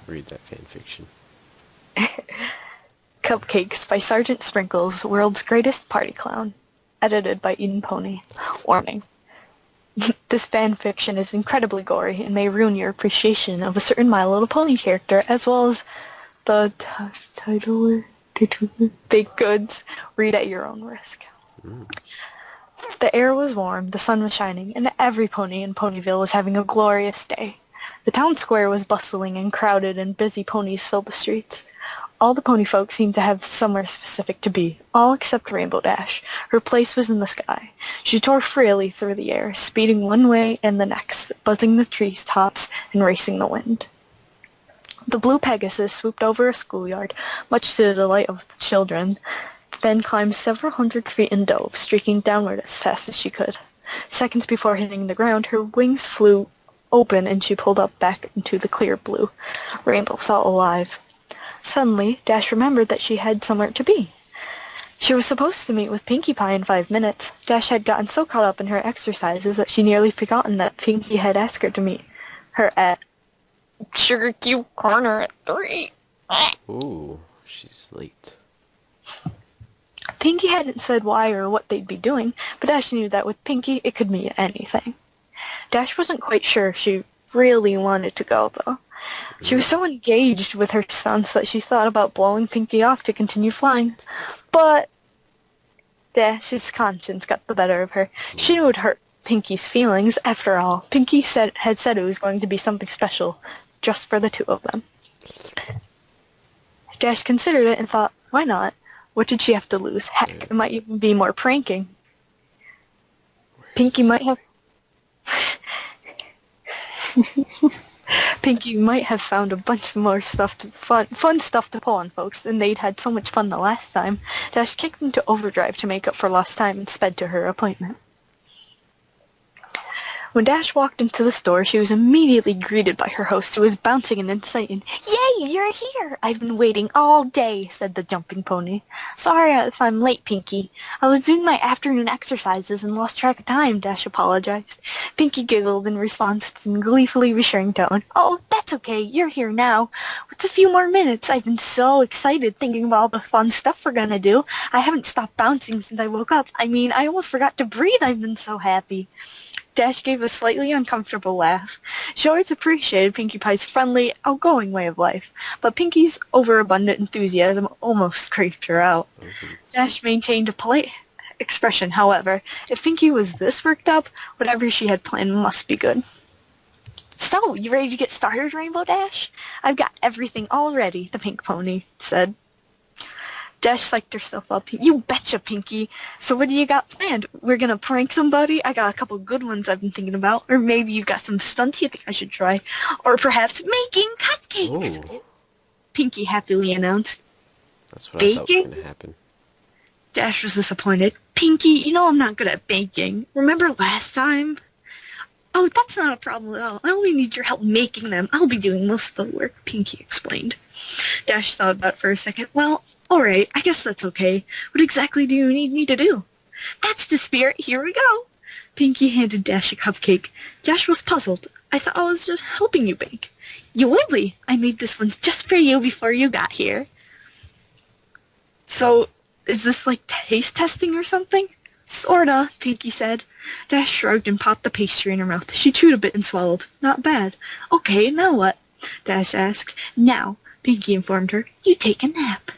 read that fan fiction. Cupcakes by Sergeant Sprinkles, World's Greatest Party Clown. Edited by Eden Pony. Warning. This fan fiction is incredibly gory and may ruin your appreciation of a certain My Little Pony character, as well as the title baked goods. Read at your own risk. The air was warm, the sun was shining, and every pony in Ponyville was having a glorious day. The town square was bustling and crowded, and busy ponies filled the streets. All the pony folk seemed to have somewhere specific to be, all except Rainbow Dash. Her place was in the sky. She tore freely through the air, speeding one way and the next, buzzing the tree tops and racing the wind. The blue Pegasus swooped over a schoolyard, much to the delight of the children, then climbed several hundred feet and dove, streaking downward as fast as she could. Seconds before hitting the ground, her wings flew open and she pulled up back into the clear blue. Rainbow felt alive. Suddenly, Dash remembered that she had somewhere to be. She was supposed to meet with Pinkie Pie in 5 minutes. Dash had gotten so caught up in her exercises that she nearly forgotten that Pinkie had asked her to meet her at Sugar Cube Corner at 3. Ooh, she's late. Pinkie hadn't said why or what they'd be doing, but Dash knew that with Pinkie it could mean anything. Dash wasn't quite sure if she really wanted to go, though. She was so engaged with her stunts that she thought about blowing Pinkie off to continue flying. But Dash's conscience got the better of her. She knew it would hurt Pinkie's feelings. After all, Pinkie had said it was going to be something special, just for the two of them. Dash considered it and thought, why not? What did she have to lose? Heck, it might even be more pranking. Pinkie might have... Pinkie might have found a bunch more fun stuff to pull on folks, and they'd had so much fun the last time. Dash kicked into overdrive to make up for lost time and sped to her appointment. When Dash walked into the store, she was immediately greeted by her host, who was bouncing and excited. "Yay, you're here! I've been waiting all day," said the jumping pony. "Sorry if I'm late, Pinkie. I was doing my afternoon exercises and lost track of time," Dash apologized. Pinkie giggled in response in gleefully reassuring tone. "Oh, that's okay. You're here now. What's a few more minutes? I've been so excited thinking about all the fun stuff we're gonna do. I haven't stopped bouncing since I woke up. I mean, I almost forgot to breathe. I've been so happy." Dash gave a slightly uncomfortable laugh. She always appreciated Pinkie Pie's friendly, outgoing way of life, but Pinkie's overabundant enthusiasm almost creeped her out. Dash maintained a polite expression, however. If Pinkie was this worked up, whatever she had planned must be good. "So, you ready to get started, Rainbow Dash? I've got everything all ready," the pink pony said. Dash psyched herself up. "You betcha, Pinkie. So what do you got planned? We're gonna prank somebody? I got a couple good ones I've been thinking about. Or maybe you've got some stunts you think I should try. Or perhaps making cupcakes," Ooh. Pinkie happily announced. That's what I thought was "Baking?" going to happen. Dash was disappointed. "Pinkie, you know I'm not good at baking. Remember last time?" "Oh, that's not a problem at all. I only need your help making them. I'll be doing most of the work," Pinkie explained. Dash thought about it for a second. "Well, alright, I guess that's okay. What exactly do you need me to do?" "That's the spirit. Here we go." Pinkie handed Dash a cupcake. Dash was puzzled. "I thought I was just helping you bake." "You will be. I made this one just for you before you got here." "So, is this like taste testing or something?" "Sorta," Pinkie said. Dash shrugged and popped the pastry in her mouth. She chewed a bit and swallowed. "Not bad." "Okay, now what?" Dash asked. "Now," Pinkie informed her, "you take a nap."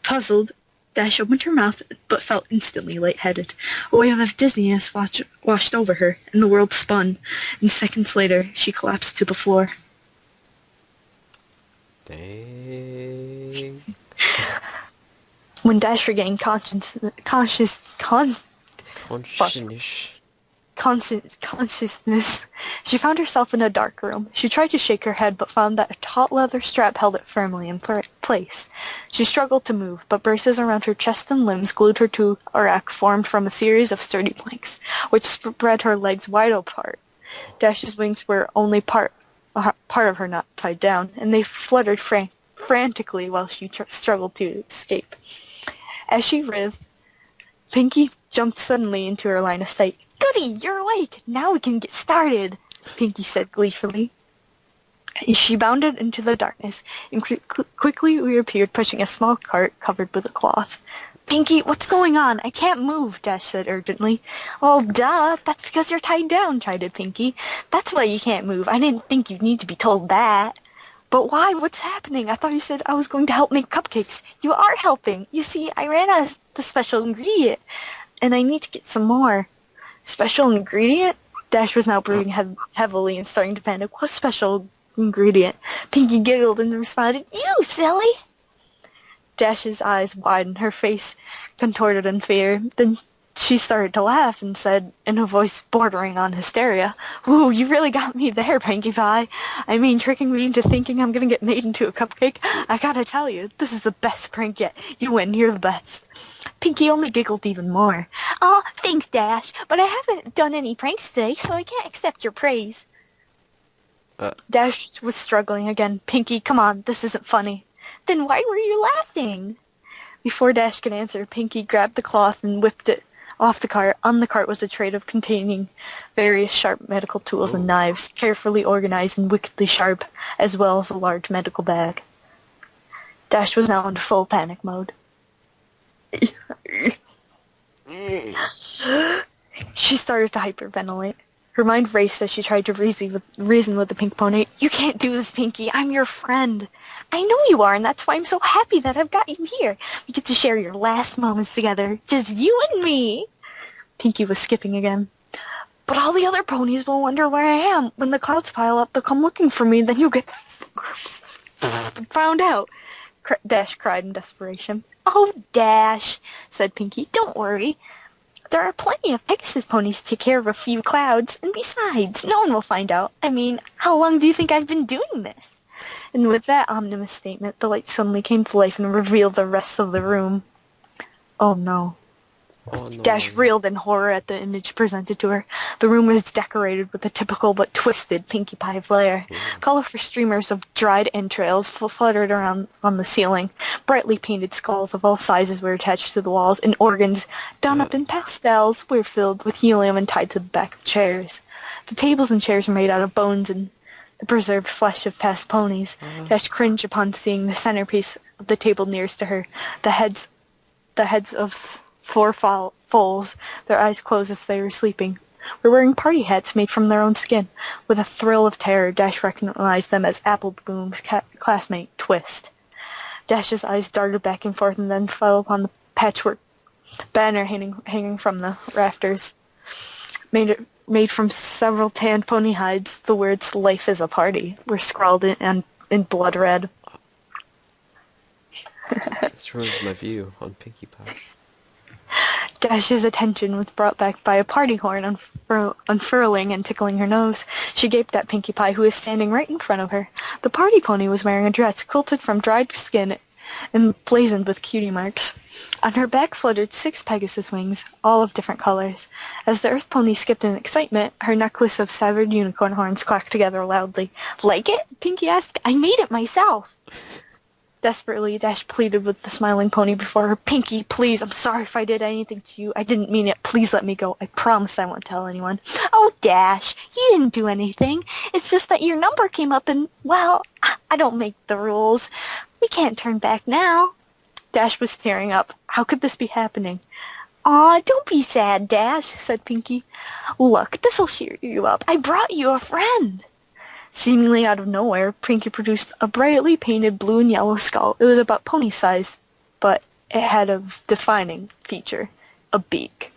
Puzzled, Dash opened her mouth, but felt instantly lightheaded. A wave of dizziness washed over her, and the world spun, and seconds later, she collapsed to the floor. Dang. When Dash regained consciousness, she found herself in a dark room. She tried to shake her head, but found that a taut leather strap held it firmly in place. She struggled to move, but braces around her chest and limbs glued her to a rack formed from a series of sturdy planks, which spread her legs wide apart. Dash's wings were only part of her not tied down, and they fluttered frantically while she struggled to escape. As she writhed, Pinkie jumped suddenly into her line of sight. "Goody, you're awake! Now we can get started," Pinkie said gleefully. She bounded into the darkness and quickly reappeared, pushing a small cart covered with a cloth. Pinky, what's going on? I can't move, Dash said urgently. Oh, duh, that's because you're tied down, chided Pinky. That's why you can't move. I didn't think you'd need to be told that. But why? What's happening? I thought you said I was going to help make cupcakes. You are helping. You see, I ran out of the special ingredient, and I need to get some more. Special ingredient? Dash was now breathing heavily and starting to panic. What special ingredient? Pinky giggled and responded, You, silly! Dash's eyes widened, her face contorted in fear. Then she started to laugh and said, in a voice bordering on hysteria, Ooh, you really got me there, Pinkie Pie. I mean, tricking me into thinking I'm gonna get made into a cupcake. I gotta tell you, this is the best prank yet. You win, you're the best. Pinky only giggled even more. Oh, thanks, Dash, but I haven't done any pranks today, so I can't accept your praise. Dash was struggling again. Pinky, come on, this isn't funny. Then why were you laughing? Before Dash could answer, Pinky grabbed the cloth and whipped it off the cart. On the cart was a tray containing various sharp medical tools and knives, carefully organized and wickedly sharp, as well as a large medical bag. Dash was now in full panic mode. She started to hyperventilate. Her mind raced as she tried to reason with the pink pony. You can't do this, Pinky. I'm your friend. I know you are, and that's why I'm so happy that I've got you here. We get to share your last moments together. Just you and me. Pinky was skipping again. But all the other ponies will wonder where I am. When the clouds pile up, they'll come looking for me, then you'll get found out. Dash cried in desperation. Oh, Dash, said Pinky. Don't worry. There are plenty of Pegasus ponies to take care of a few clouds, and besides, no one will find out. I mean, how long do you think I've been doing this? And with that ominous statement, the light suddenly came to life and revealed the rest of the room. Oh no. Oh, no. Dash reeled in horror at the image presented to her. The room was decorated with a typical but twisted Pinkie Pie flair. Colorful streamers of dried entrails fluttered around on the ceiling. Brightly painted skulls of all sizes were attached to the walls, and organs, done up in pastels, were filled with helium and tied to the back of chairs. The tables and chairs were made out of bones and the preserved flesh of past ponies. Dash cringed upon seeing the centerpiece of the table nearest to her, the heads of four foals, their eyes closed as they were sleeping, were wearing party hats made from their own skin. With a thrill of terror, Dash recognized them as Apple Bloom's classmate, Twist. Dash's eyes darted back and forth and then fell upon the patchwork banner hanging from the rafters. Made from several tanned pony hides, the words "Life is a Party" were scrawled in blood red. This ruins my view on Pinkie Pie. Dash's attention was brought back by a party horn unfurling and tickling her nose. She gaped at Pinkie Pie, who was standing right in front of her. The party pony was wearing a dress quilted from dried skin and blazoned with cutie marks. On her back fluttered 6 Pegasus wings, all of different colors. As the Earth Pony skipped in excitement, her necklace of severed unicorn horns clacked together loudly. Like it? Pinkie asked. I made it myself. Desperately, Dash pleaded with the smiling pony before her. Pinkie, please, I'm sorry if I did anything to you. I didn't mean it. Please let me go. I promise I won't tell anyone. Oh, Dash, you didn't do anything. It's just that your number came up and, well, I don't make the rules. We can't turn back now. Dash was tearing up. How could this be happening? Aw, don't be sad, Dash, said Pinkie. Look, this'll cheer you up. I brought you a friend. Seemingly out of nowhere, Pinkie produced a brightly painted blue and yellow skull. It was about pony size, but it had a defining feature, a beak.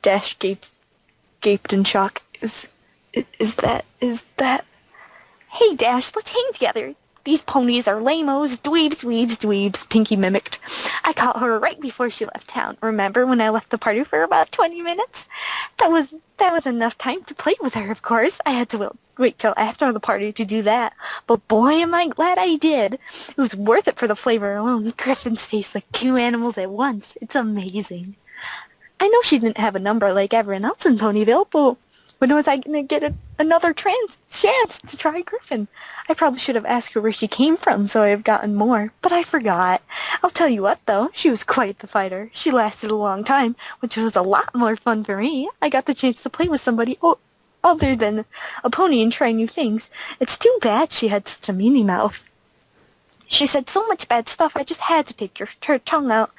Dash gaped in shock. Is that... Hey, Dash, let's hang together. These ponies are lame-os, dweebs, Pinkie mimicked. I caught her right before she left town. Remember when I left the party for about 20 minutes? That was enough time to play with her, of course. I had to wait till after the party to do that. But boy, am I glad I did. It was worth it for the flavor alone. Griffins taste like 2 animals at once. It's amazing. I know she didn't have a number like everyone else in Ponyville, but when was I going to get another chance to try Griffin? I probably should have asked her where she came from, so I have gotten more, but I forgot. I'll tell you what, though, she was quite the fighter. She lasted a long time, which was a lot more fun for me. I got the chance to play with somebody other than a pony and try new things. It's too bad she had such a meanie mouth. She said so much bad stuff, I just had to take her tongue out.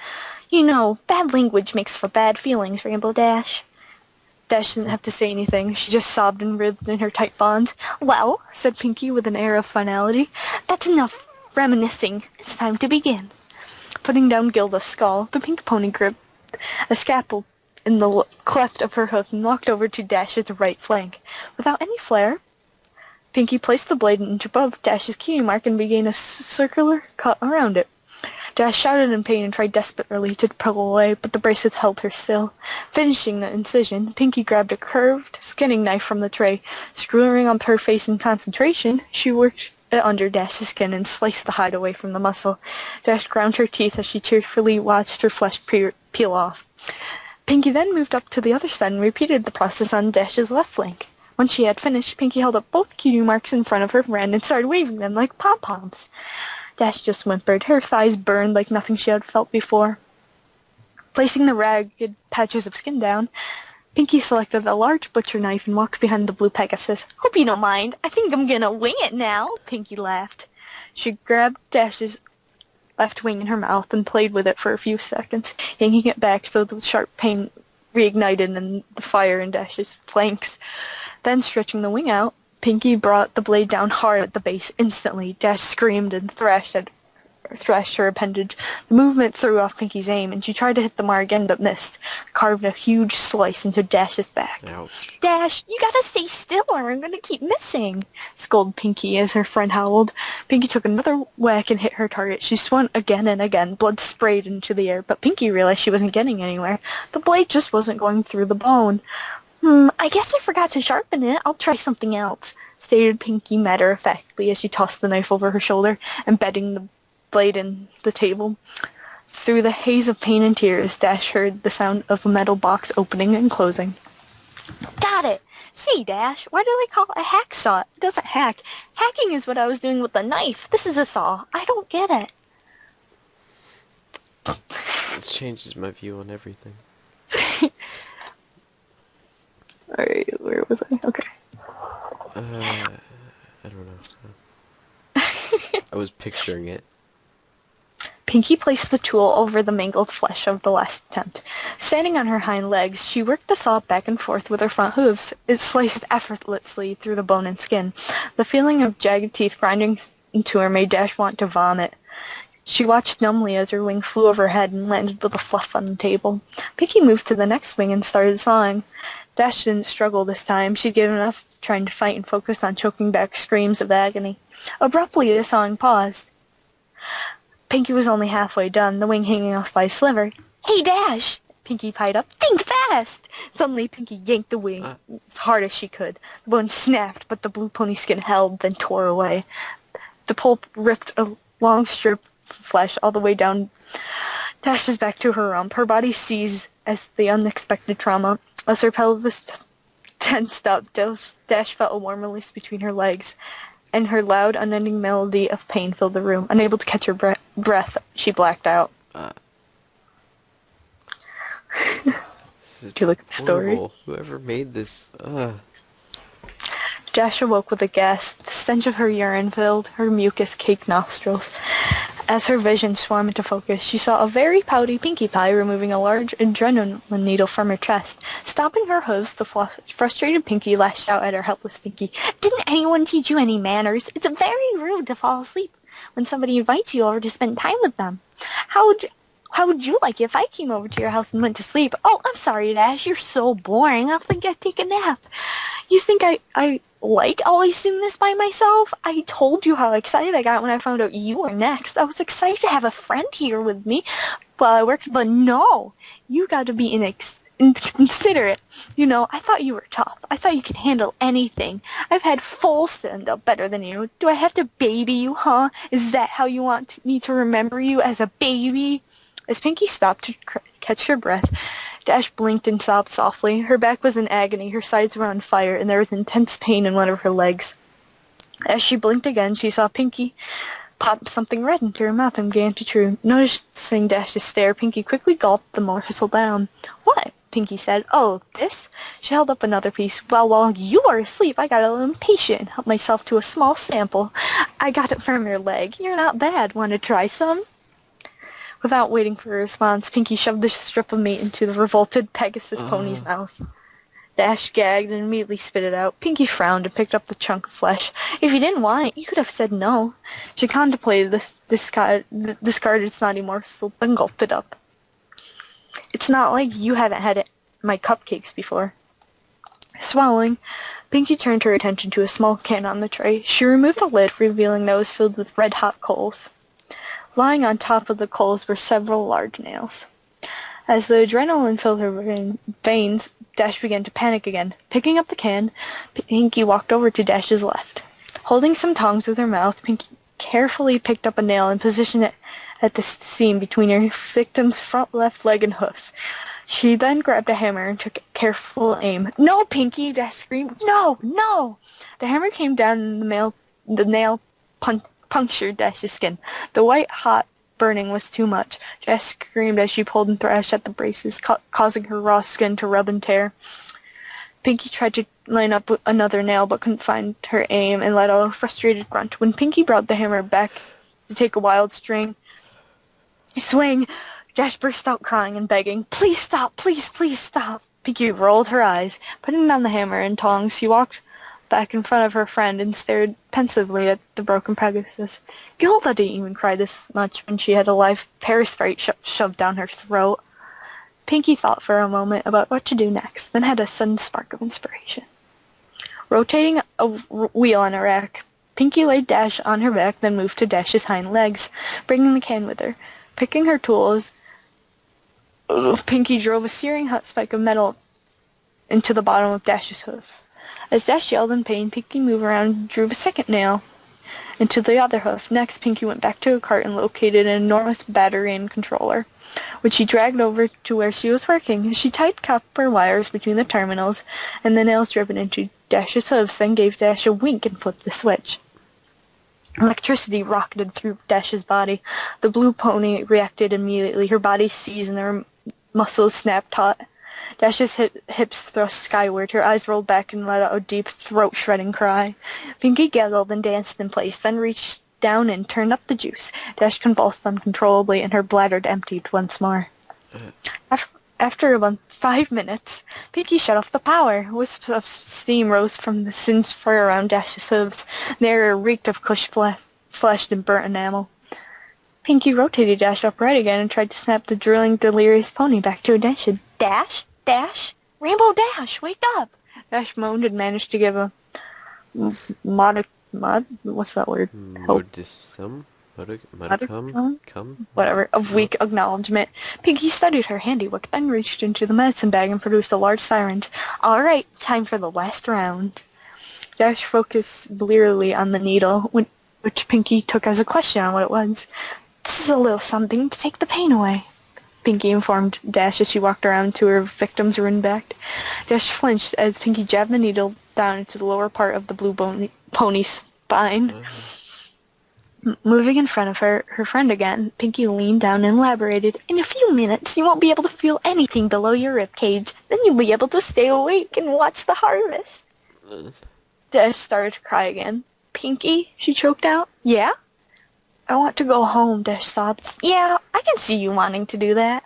You know, bad language makes for bad feelings, Rainbow Dash. Dash didn't have to say anything. She just sobbed and writhed in her tight bonds. Well, said Pinkie with an air of finality, that's enough reminiscing. It's time to begin. Putting down Gilda's skull, the pink pony gripped a scalpel in the cleft of her hoof and walked over to Dash's right flank. Without any flair, Pinkie placed the blade an inch above Dash's cutie mark and began a circular cut around it. Dash shouted in pain and tried desperately to pull away, but the braces held her still. Finishing the incision, Pinkie grabbed a curved skinning knife from the tray. Screwing up her face in concentration, she worked it under Dash's skin and sliced the hide away from the muscle. Dash ground her teeth as she tearfully watched her flesh peel off. Pinkie then moved up to the other side and repeated the process on Dash's left flank. When she had finished, Pinkie held up both cutie marks in front of her friend and started waving them like pom-poms. Dash just whimpered. Her thighs burned like nothing she had felt before. Placing the ragged patches of skin down, Pinkie selected a large butcher knife and walked behind the blue Pegasus. Hope you don't mind. I think I'm gonna wing it now, Pinkie laughed. She grabbed Dash's left wing in her mouth and played with it for a few seconds, yanking it back so the sharp pain reignited in the fire in Dash's flanks. Then, stretching the wing out, Pinkie brought the blade down hard at the base instantly. Dash screamed and thrashed her appendage. The movement threw off Pinkie's aim, and she tried to hit the mark again but missed, carved a huge slice into Dash's back. Ouch. Dash, you gotta stay still or I'm gonna keep missing, scolded Pinkie as her friend howled. Pinkie took another whack and hit her target. She swung again and again. Blood sprayed into the air, but Pinkie realized she wasn't getting anywhere. The blade just wasn't going through the bone. I guess I forgot to sharpen it. I'll try something else, stated Pinkie matter-of-factly as she tossed the knife over her shoulder, embedding the blade in the table. Through the haze of pain and tears, Dash heard the sound of a metal box opening and closing. Got it! See, Dash, why do they call it a hacksaw? It doesn't hack. Hacking is what I was doing with the knife. This is a saw. I don't get it. This changes my view on everything. Alright, where was I? Okay. I don't know. I was picturing it. Pinkie placed the tool over the mangled flesh of the last attempt. Standing on her hind legs, she worked the saw back and forth with her front hooves. It sliced effortlessly through the bone and skin. The feeling of jagged teeth grinding into her made Dash want to vomit. She watched numbly as her wing flew overhead and landed with a fluff on the table. Pinkie moved to the next wing and started sawing. Dash didn't struggle this time. She'd given up trying to fight and focused on choking back screams of agony. Abruptly, the sawing paused. Pinkie was only halfway done, the wing hanging off by a sliver. Hey, Dash! Pinkie pied up. Think fast! Suddenly, Pinkie yanked the wing as hard as she could. The bone snapped, but the blue pony skin held, then tore away. The pulp ripped a long strip of flesh all the way down Dash's back to her rump. Her body seized as the unexpected trauma. As her pelvis tensed up, Dash felt a warm release between her legs, and her loud, unending melody of pain filled the room. Unable to catch her breath, she blacked out. This is Do you look at the story? horrible. Whoever made this, Dash awoke with a gasp. The stench of her urine filled her mucus-caked nostrils. As her vision swam into focus, she saw a very pouty Pinkie Pie removing a large adrenaline needle from her chest. Stopping her hooves, the frustrated Pinkie lashed out at her helpless Pinkie. Didn't anyone teach you any manners? It's very rude to fall asleep when somebody invites you over to spend time with them. How would you like it if I came over to your house and went to sleep? Oh, I'm sorry, Dash. You're so boring. I think I'd take a nap. You think I like always doing this by myself? I told you how excited I got when I found out you were next. I was excited to have a friend here with me while I worked, but no. You got to be inconsiderate. You know, I thought you were tough. I thought you could handle anything. I've had full stand-up better than you. Do I have to baby you, huh? Is that how you want me to remember you, as a baby? As Pinkie stopped to catch her breath, Dash blinked and sobbed softly. Her back was in agony, her sides were on fire, and there was intense pain in one of her legs. As she blinked again, she saw Pinkie pop something red into her mouth and began to chew. Noticing Dash's stare, Pinkie quickly gulped the morsel down. What? Pinky said. "Oh, this?" She held up another piece. "Well, while you were asleep, I got a little impatient and helped myself to a small sample. I got it from your leg. You're not bad. Want to try some?" Without waiting for a response, Pinky shoved the strip of meat into the revolted Pegasus pony's Uh, mouth. Dash gagged and immediately spit it out. Pinky frowned and picked up the chunk of flesh. "If you didn't want it, you could have said no." She contemplated the discarded snotty morsel, then gulped it up. "It's not like you haven't had my cupcakes before." Swallowing, Pinky turned her attention to a small can on the tray. She removed the lid, revealing that it was filled with red-hot coals. Lying on top of the coals were several large nails. As the adrenaline filled her veins, Dash began to panic again. Picking up the can, Pinky walked over to Dash's left. Holding some tongs with her mouth, Pinky carefully picked up a nail and positioned it at the seam between her victim's front left leg and hoof. She then grabbed a hammer and took careful aim. "No, Pinky!" Dash screamed. "No! No!" The hammer came down and the nail punctured Dash's skin. The white-hot burning was too much. Dash screamed as she pulled and thrashed at the braces, causing her raw skin to rub and tear. Pinky tried to line up another nail, but couldn't find her aim and let out a frustrated grunt. When Pinky brought the hammer back to take a wild swing, Dash burst out crying and begging, "Please stop! Please, please stop!" Pinky rolled her eyes. Putting down the hammer and tongs, she walked back in front of her friend and stared pensively at the broken Pegasus. Gilda didn't even cry this much when she had a live parasite shoved down her throat. Pinky thought for a moment about what to do next, then had a sudden spark of inspiration. Rotating a wheel on a rack, Pinky laid Dash on her back, then moved to Dash's hind legs, bringing the can with her. Picking her tools, Pinky drove a searing hot spike of metal into the bottom of Dash's hoof. As Dash yelled in pain, Pinky moved around and drew a second nail into the other hoof. Next, Pinky went back to her cart and located an enormous battery and controller, which she dragged over to where she was working. She tied copper wires between the terminals and the nails driven into Dash's hooves, then gave Dash a wink and flipped the switch. Electricity rocketed through Dash's body. The blue pony reacted immediately. Her body seized and her muscles snapped taut. Dash's hips thrust skyward. Her eyes rolled back and let out a deep, throat-shredding cry. Pinky giggled and danced in place, then reached down and turned up the juice. Dash convulsed uncontrollably, and her bladder emptied once more. After about 5 minutes, Pinky shut off the power. Wisps of steam rose from the singed fur around Dash's hooves. The air reeked of cush flesh and burnt enamel. Pinky rotated Dash upright again and tried to snap the drooling, delirious pony back to attention. "Dash? Dash? Rainbow Dash, wake up!" Dash moaned and managed to give a what's that word? Whatever, of weak acknowledgement. Pinky studied her handiwork, then reached into the medicine bag and produced a large syringe. "All right, time for the last round." Dash focused blearily on the needle, which Pinky took as a question on what it was. "This is a little something to take the pain away," Pinky informed Dash as she walked around to her victim's ruined back. Dash flinched as Pinky jabbed the needle down into the lower part of the blue pony's spine. Moving in front of her friend again, Pinky leaned down and elaborated. "In a few minutes, you won't be able to feel anything below your ribcage. Then you'll be able to stay awake and watch the harvest." Dash started to cry again. "Pinky," she choked out. "Yeah?" "I want to go home," Dash sobbed. "Yeah, I can see you wanting to do that,"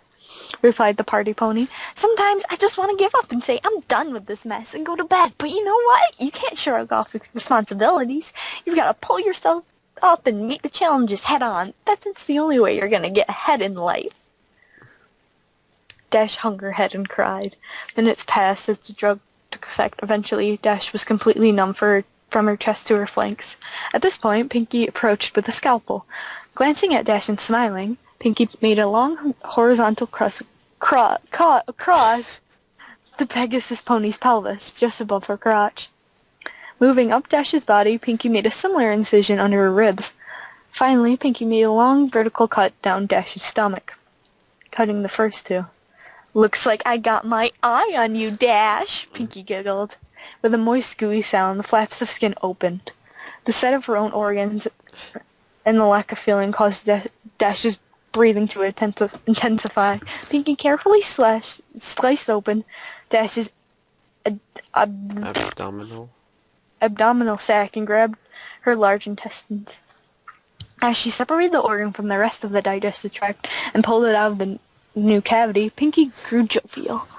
replied the party pony. "Sometimes I just want to give up and say I'm done with this mess and go to bed. But you know what? You can't shrug off responsibilities. You've got to pull yourself up and meet the challenges head on. That's the only way you're going to get ahead in life." Dash hung her head and cried. Minutes passed as the drug took effect. Eventually, Dash was completely numb from her chest to her flanks. At this point, Pinky approached with a scalpel. Glancing at Dash and smiling, Pinky made a long horizontal cross across the Pegasus pony's pelvis, just above her crotch. Moving up Dash's body, Pinky made a similar incision under her ribs. Finally, Pinky made a long vertical cut down Dash's stomach, cutting the first two. "Looks like I got my eye on you, Dash," Pinky giggled. With a moist, gooey sound, the flaps of skin opened. The sight of her own organs and the lack of feeling caused Dash's breathing to intensify. Pinky carefully sliced open Dash's ad- ab- Abdominal. abdominal sac and grabbed her large intestines. As she separated the organ from the rest of the digestive tract and pulled it out of the new cavity, Pinky grew jovial.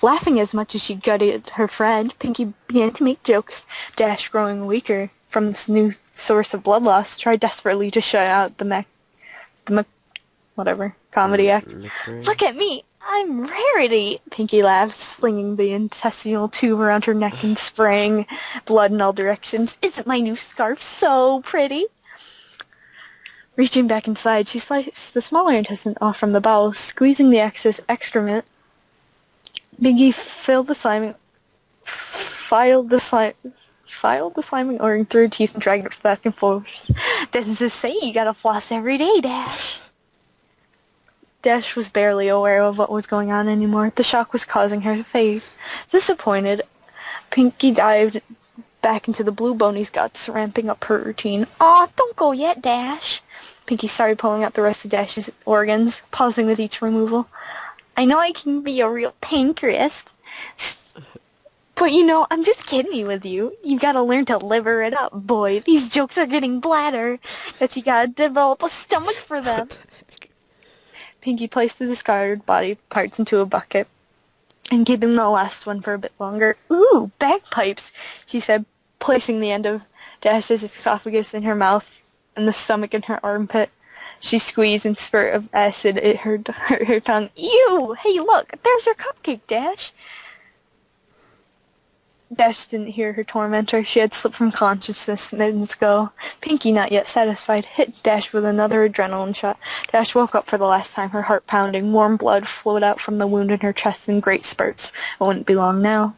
Laughing as much as she gutted her friend, Pinky began to make jokes. Dash, growing weaker from this new source of blood loss, tried desperately to shut out whatever, comedy act. Look at me! I'm Rarity! Pinky laughed, slinging the intestinal tube around her neck and spraying blood in all directions. Isn't my new scarf so pretty? Reaching back inside, she sliced the smaller intestine off from the bowel, squeezing the excess excrement. Pinky filed the slimy organ through her teeth and dragged it back and forth. Doesn't it say you gotta floss every day, Dash? Dash was barely aware of what was going on anymore. The shock was causing her to fade. Disappointed, Pinky dived back into the blue Boney's guts, ramping up her routine. Aw, don't go yet, Dash. Pinky started pulling out the rest of Dash's organs, pausing with each removal. I know I can be a real pancreas, but I'm just kidding with you. You gotta learn to liver it up, boy. These jokes are getting bladder. Guess you gotta develop a stomach for them. Pinky placed the discarded body parts into a bucket and keeping the last one for a bit longer. Ooh, bagpipes, she said, placing the end of Dash's esophagus in her mouth and the stomach in her armpit. She squeezed and spurt of acid at her tongue. Ew! Hey, look! There's your cupcake, Dash! Dash didn't hear her tormentor. She had slipped from consciousness minutes ago. Pinky, not yet satisfied, hit Dash with another adrenaline shot. Dash woke up for the last time, her heart pounding. Warm blood flowed out from the wound in her chest in great spurts. It wouldn't be long now.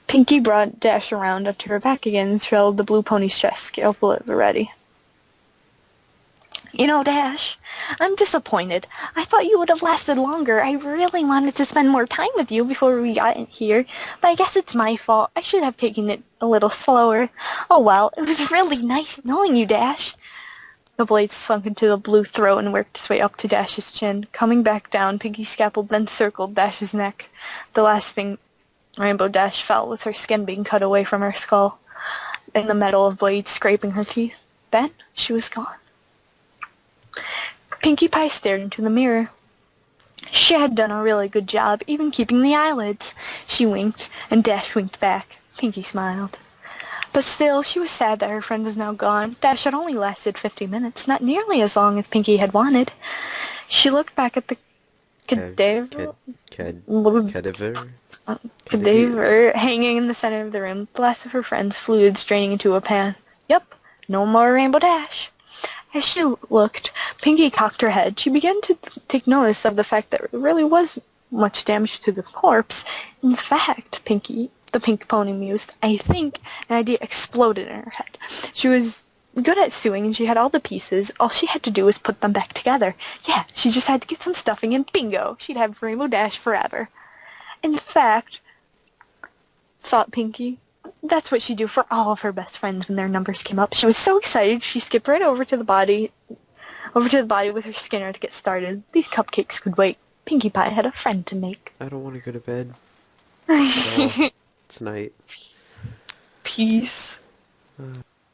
Pinky brought Dash around up to her back again and trailed the blue pony's chest, scalpel at the ready. Dash, I'm disappointed. I thought you would have lasted longer. I really wanted to spend more time with you before we got in here, but I guess it's my fault. I should have taken it a little slower. Oh well, it was really nice knowing you, Dash. The blade sunk into the blue throat and worked its way up to Dash's chin. Coming back down, Pinky's scalpel then circled Dash's neck. The last thing Rainbow Dash felt was her skin being cut away from her skull, and the metal of blades scraping her teeth. Then she was gone. Pinkie Pie stared into the mirror. She had done a really good job, even keeping the eyelids. She winked, and Dash winked back. Pinkie smiled. But still, she was sad that her friend was now gone. Dash had only lasted 50 minutes, not nearly as long as Pinkie had wanted. She looked back at the cadaver hanging in the center of the room, the last of her friend's fluids draining into a pan. Yep, no more Rainbow Dash. As she looked, Pinkie cocked her head. She began to take notice of the fact that there really was much damage to the corpse. In fact, Pinkie, the pink pony mused, I think an idea exploded in her head. She was good at sewing and she had all the pieces. All she had to do was put them back together. Yeah, she just had to get some stuffing and bingo, she'd have Rainbow Dash forever. In fact, thought Pinkie, that's what she'd do for all of her best friends when their numbers came up. She was so excited, she skipped right over to the body with her Skinner to get started. These cupcakes could wait. Pinkie Pie had a friend to make. I don't want to go to bed. It's night. Peace.